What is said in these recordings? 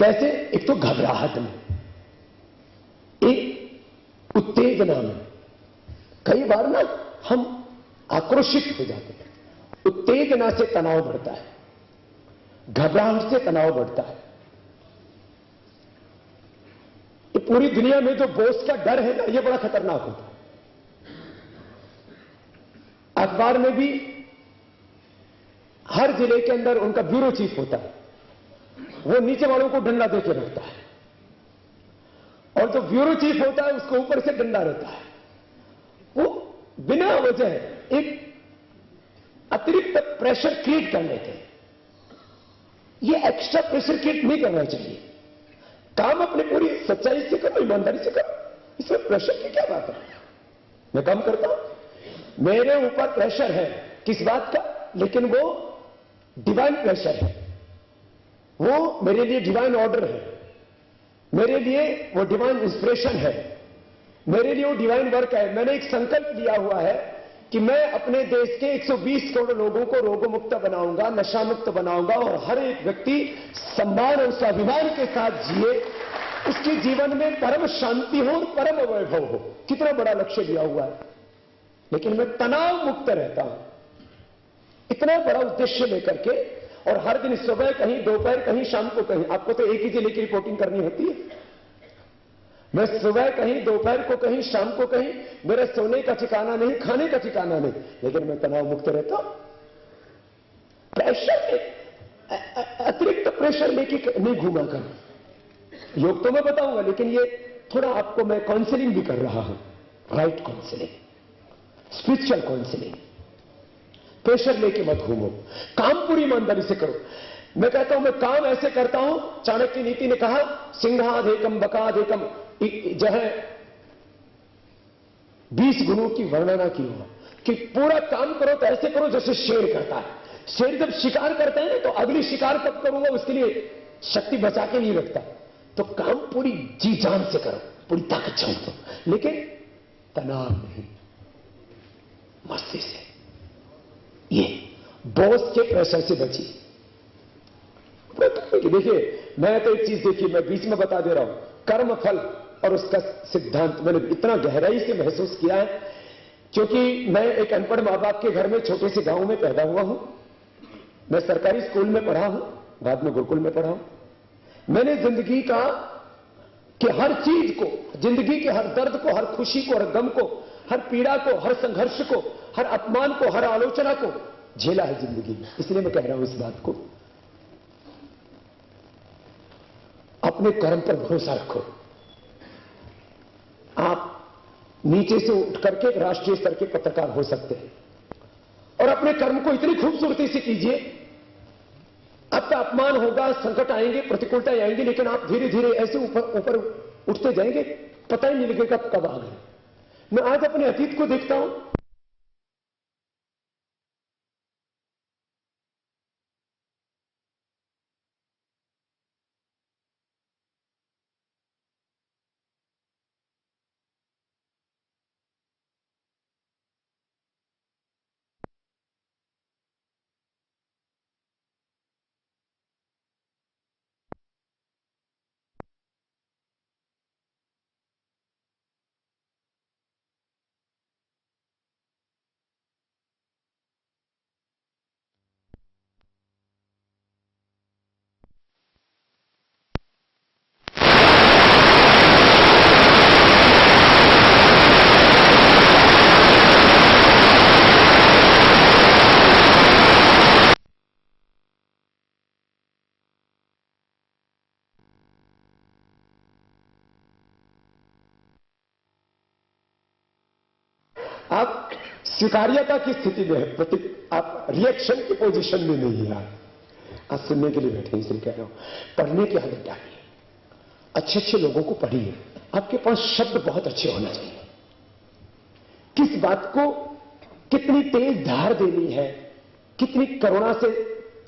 कैसे? एक तो घबराहट में, एक उत्तेजना में। कई बार ना हम आक्रोशित हो जाते हैं। उत्तेजना से तनाव बढ़ता है, घबराहट से तनाव बढ़ता है। ये पूरी दुनिया में जो बॉस का डर है ना, ये बड़ा खतरनाक होता है। अखबार में भी हर जिले के अंदर उनका ब्यूरो चीफ होता है, वो नीचे वालों को डंडा देके रखता है, और जो ब्यूरो चीफ होता है उसको ऊपर से डंडा रहता है। वो बिना वजह एक अतिरिक्त प्रेशर क्रिएट कर लेते हैं। ये एक्स्ट्रा प्रेशर क्रिएट नहीं करना चाहिए। काम अपने पूरी सच्चाई से करो, ईमानदारी से करो, इसमें प्रेशर की क्या बात है? मैं काम करता हूं, मेरे ऊपर प्रेशर है, किस बात का? लेकिन वो डिवाइन प्रेशर है, वो मेरे लिए डिवाइन ऑर्डर है, मेरे लिए वो डिवाइन इंस्पिरेशन है, मेरे लिए वो डिवाइन वर्क है। मैंने एक संकल्प लिया हुआ है कि मैं अपने देश के 120 करोड़ लोगों को रोगमुक्त बनाऊंगा, नशा मुक्त बनाऊंगा, और हर एक व्यक्ति सम्मान और स्वाभिमान के साथ जिए, उसके जीवन में परम शांति हो और परम वैभव हो। कितना बड़ा लक्ष्य लिया हुआ है, लेकिन मैं तनाव मुक्त रहता हूं, इतना बड़ा उद्देश्य लेकर के। और हर दिन सुबह कहीं, दोपहर कहीं, शाम को कहीं। आपको तो एक ही जिले की रिपोर्टिंग करनी होती है। मैं सुबह कहीं, दोपहर को कहीं, शाम को कहीं, मेरे सोने का ठिकाना नहीं, खाने का ठिकाना नहीं, लेकिन मैं तनाव मुक्त रहता हूं। प्रेशर में अतिरिक्त प्रेशर लेके नहीं घूमा कर। योग तो मैं बताऊंगा, लेकिन ये थोड़ा आपको मैं काउंसलिंग भी कर रहा हूं, right counselling, spiritual counselling. Pressure लेके मत घूमो, काम पूरी ईमानदारी से करो। मैं कहता हूं, मैं काम ऐसे करता हूं, चाणक्य नीति ने कहा, सिंहादेकम बकादेकम, जो है 20 गुणों की वर्णना की हुआ कि पूरा काम करो तो ऐसे करो जैसे शेर करता है। शेर जब शिकार करता है ना, तो अगली शिकार कब करूंगा उसके लिए शक्ति बचा के नहीं रखता। तो काम पूरी जी जान से करो, पूरी ताकत झोंक दो, लेकिन तनाव नहीं, मस्ती से। ये बॉस के प्रेशर से बची। देखिए, मैं तो एक चीज देखिए, मैं बीच में बता दे रहा हूं, कर्म फल और उसका सिद्धांत मैंने इतना गहराई से महसूस किया है, क्योंकि मैं एक अनपढ़ मां बाप के घर में छोटे से गांव में पैदा हुआ हूं। मैं सरकारी स्कूल में पढ़ा हूं, बाद में गुरुकुल में पढ़ा हूं। मैंने जिंदगी का कि हर चीज को, जिंदगी के हर दर्द को, हर खुशी को, हर गम को, हर पीड़ा को, हर संघर्ष को, हर अपमान को, हर आलोचना को झेला है जिंदगी में। इसलिए मैं कह रहा हूं इस बात को, अपने कर्म पर भरोसा रखो। आप नीचे से उठ करके राष्ट्रीय स्तर के पत्रकार हो सकते हैं, और अपने कर्म को इतनी खूबसूरती से कीजिए। आपका अपमान होगा, संकट आएंगे, प्रतिकूलताएं आएंगी, लेकिन आप धीरे धीरे ऐसे ऊपर ऊपर उठते जाएंगे, पता ही नहीं लगेगा कब आ गए। मैं आज अपने अतीत को देखता हूं, आप स्वीकार्यता की स्थिति में है, आप रिएक्शन की पोजीशन में नहीं है। आप सुनने के लिए बैठे, इसलिए कह रहा हूं, पढ़ने की आदत डालिए, अच्छे अच्छे लोगों को पढ़िए। आपके पास शब्द बहुत अच्छे होना चाहिए। किस बात को कितनी तेज धार देनी है, कितनी करुणा से,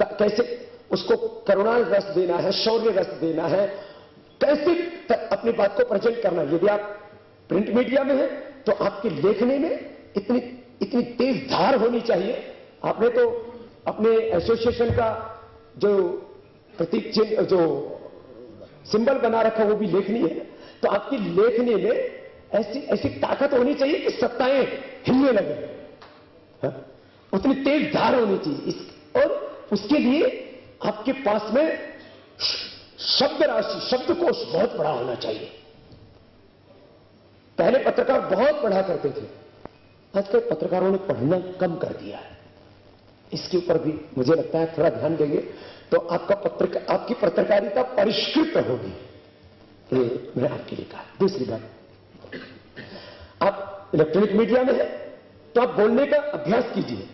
कैसे उसको करुणा रस देना है, शौर्य रस देना है, कैसे अपनी बात को प्रेजेंट करना है। यदि आप प्रिंट मीडिया में है तो आपके लेखने में इतनी तेज धार होनी चाहिए। आपने तो अपने एसोसिएशन का जो प्रतीक चिन्ह, जो सिंबल बना रखा वो भी लेखनी है, तो आपकी लेखनी में ऐसी ऐसी ताकत होनी चाहिए कि सत्ताएं हिलने लगे, उतनी तेज धार होनी चाहिए। और उसके लिए आपके पास में शब्द राशि, शब्दकोश बहुत बड़ा होना चाहिए। पहले पत्रकार बहुत पढ़ा करते थे, आजकल पत्रकारों ने पढ़ना कम कर दिया है। इसके ऊपर भी मुझे लगता है थोड़ा ध्यान देंगे तो आपकी पत्रकारिता परिष्कृत होगी। मैंने आपके लिए कहा। दूसरी बात, आप इलेक्ट्रॉनिक मीडिया में है तो आप बोलने का अभ्यास कीजिए।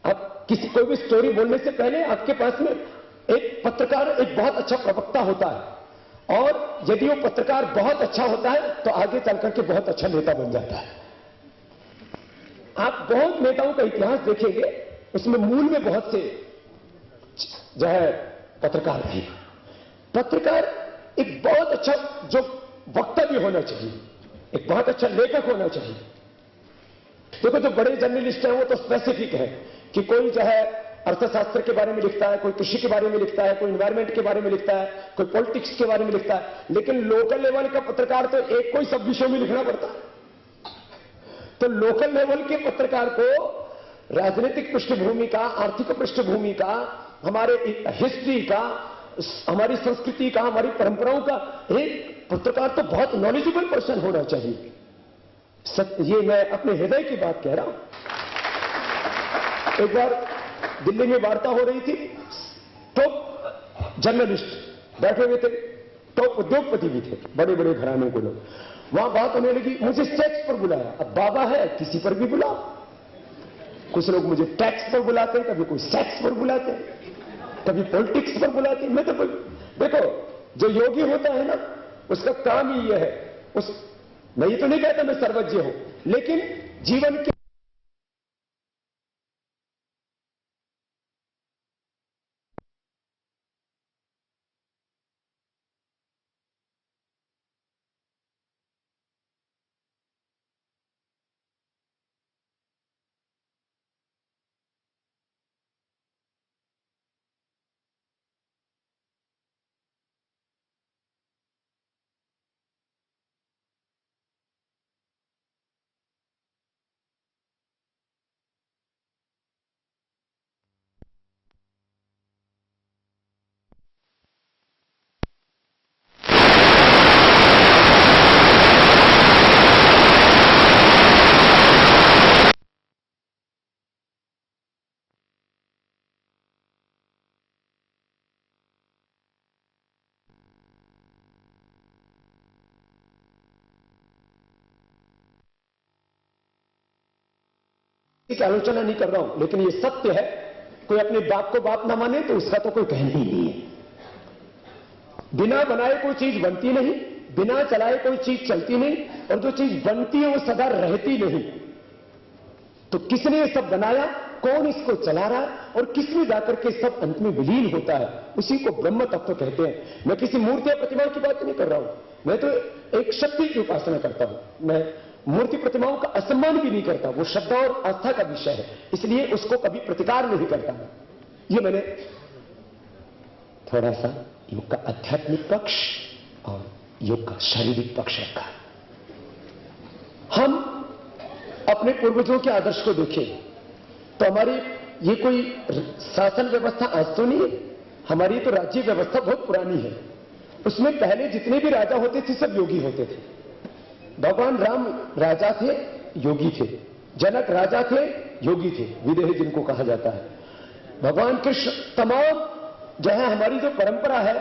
आप कोई भी स्टोरी बोलने से पहले आपके पास में एक पत्रकार एक बहुत अच्छा प्रवक्ता होता है, और यदि वो पत्रकार बहुत अच्छा होता है तो आगे चलकर के बहुत अच्छा नेता बन जाता है। आप बहुत नेताओं का इतिहास देखेंगे, उसमें मूल में बहुत से जो है पत्रकार थे। पत्रकार एक बहुत अच्छा जो वक्ता भी होना चाहिए, एक बहुत अच्छा लेखक होना चाहिए। देखो जो बड़े जर्नलिस्ट हैं वो तो स्पेसिफिक है कि कोई जो है अर्थशास्त्र के बारे में लिखता है, कोई कृषि के बारे में लिखता है, कोई एनवायरमेंट के बारे में लिखता है, कोई पॉलिटिक्स के बारे में लिखता है। लेकिन लोकल लेवल का पत्रकार तो एक कोई सब विषयों में लिखना पड़ता है। तो लोकल लेवल के पत्रकार को राजनीतिक पृष्ठभूमि का, आर्थिक पृष्ठभूमि का, हमारे हिस्ट्री का, हमारी संस्कृति का, हमारी परंपराओं का एक पत्रकार तो बहुत नॉलेजेबल पर्सन होना चाहिए। ये मैं अपने हृदय की बात कह रहा हूं। एक बार दिल्ली में वार्ता हो रही थी, टॉप जर्नलिस्ट बैठे हुए थे, टॉप उद्योगपति भी थे, बड़े बड़े घरानों के लोग। वहां बात होने लगी, मुझे सेक्स पर बुलाया। अब बाबा है, किसी पर भी बुलाओ। कुछ लोग मुझे टैक्स पर बुलाते हैं, कभी कोई सेक्स पर बुलाते हैं, कभी पॉलिटिक्स पर बुलाते हैं। मैं तो देखो, जो योगी होता है ना, उसका काम ही यह है। मैं ये तो नहीं कहता मैं सर्वज्ञ हूं, लेकिन जीवन के की आलोचना नहीं कर रहा हूं, लेकिन यह सत्य है। कोई अपने बाप को बाप ना माने तो उसका तो कोई कहना ही नहीं है। बिना बनाए कोई चीज बनती नहीं, बिना चलाए कोई चीज चलती नहीं, और जो चीज बनती है वो सदा रहती नहीं। तो किसने ये सब बनाया, कौन इसको चला रहा है, और किसमें जाकर के सब अंत में विलीन होता है, उसी को ब्रह्म तत्व कहते हैं। मैं किसी मूर्ति या प्रतिमा की बात नहीं कर रहा हूं, मैं तो एक शक्ति की उपासना करता हूं। मैं मूर्ति प्रतिमाओं का असम्मान भी नहीं करता, वो श्रद्धा और आस्था का विषय है, इसलिए उसको कभी प्रतिकार नहीं करता। ये मैंने थोड़ा सा योग का आध्यात्मिक पक्ष और योग का शारीरिक पक्ष रखा। हम अपने पूर्वजों के आदर्श को देखें तो हमारी ये कोई शासन व्यवस्था आज तो नहीं है, हमारी तो राज्य व्यवस्था बहुत पुरानी है। उसमें पहले जितने भी राजा होते थे सब योगी होते थे। भगवान राम राजा थे, योगी थे। जनक राजा थे, योगी थे, विदेह जिनको कहा जाता है। भगवान कृष्ण, तमाम जो है हमारी जो परंपरा है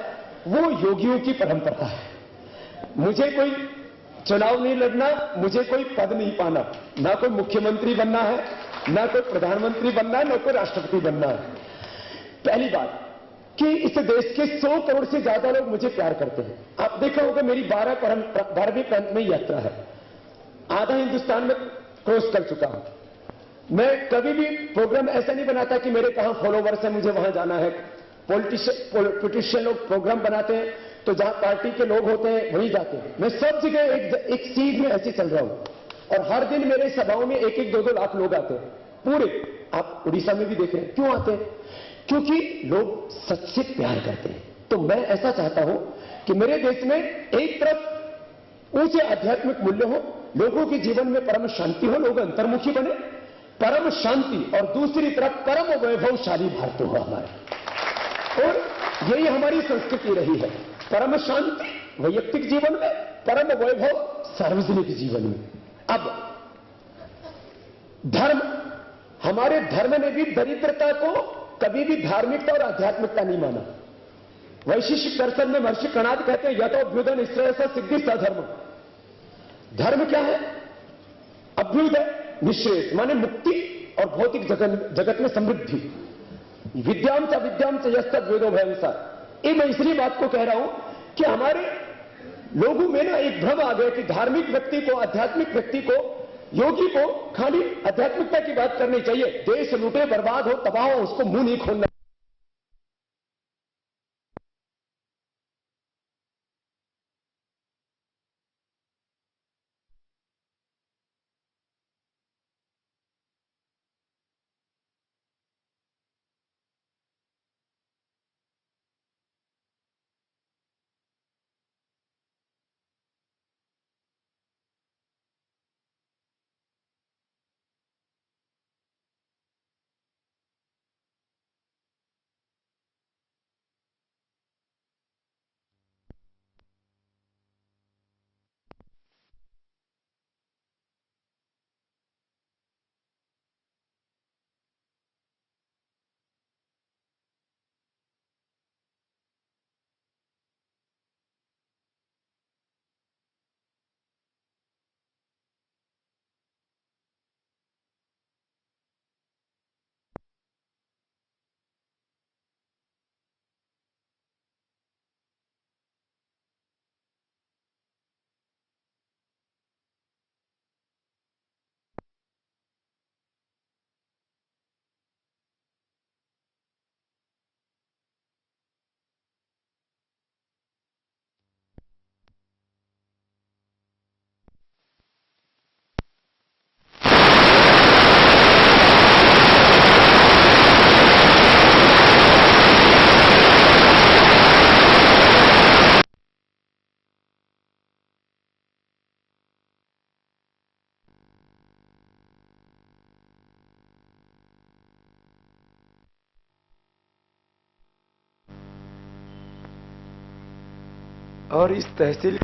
वो योगियों की परंपरा है। मुझे कोई चुनाव नहीं लड़ना, मुझे कोई पद नहीं पाना, ना कोई मुख्यमंत्री बनना है, ना कोई प्रधानमंत्री बनना है, ना कोई राष्ट्रपति बनना है। पहली बात कि इस देश के 100 करोड़ से ज्यादा लोग मुझे प्यार करते हैं। आप देखा होगा मेरी 12वीं प्रांत में यात्रा है, आधा हिंदुस्तान में क्रॉस कर चुका हूं। मैं कभी भी प्रोग्राम ऐसा नहीं बनाता कि मेरे कहां फॉलोवर्स हैं मुझे वहां जाना है। पॉलिटिशियन लोग प्रोग्राम बनाते हैं तो जहां पार्टी के लोग होते हैं वहीं जाते हैं। मैं सब जगह एक सीट में ऐसे चल रहा हूं, और हर दिन मेरे सभाओं में 1-1, 2-2 लाख लोग आते हैं पूरे। आप उड़ीसा में भी देख रहे हैं, क्यों आते हैं? क्योंकि लोग सच से प्यार करते हैं। तो मैं ऐसा चाहता हूं कि मेरे देश में एक तरफ ऊंचे आध्यात्मिक मूल्य हो, लोगों के जीवन में परम शांति हो, लोग अंतर्मुखी बने, परम शांति, और दूसरी तरफ परम वैभवशाली भारत हो हमारे। और यही हमारी संस्कृति रही है, परम शांति वैयक्तिक जीवन में, परम वैभव सार्वजनिक जीवन में। अब धर्म, हमारे धर्म ने भी दरिद्रता को कभी भी धार्मिकता और आध्यात्मिकता नहीं माना। वैशेषिक दर्शन में महर्षि कणाद कहते हैं यथोभ्युदय निश्चय सिद्धि सधर्म। धर्म क्या है? अभ्युदय निश्चय माने मुक्ति और भौतिक जगत में समृद्धि। विद्याम च अविद्याम च यस्तद वेदो भयंसा। ये मैं इसलिए बात को कह रहा हूं कि हमारे लोगों में ना एक भ्रम आ गया कि धार्मिक व्यक्ति को, आध्यात्मिक व्यक्ति को, योगी को खाली आध्यात्मिकता की बात करनी चाहिए। देश लूटे, बर्बाद हो, तबाह हो, उसको मुंह नहीं खोलना। और इस तहसील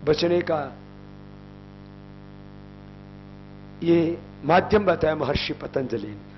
बचने का ये माध्यम बताया महर्षि पतंजलि ने।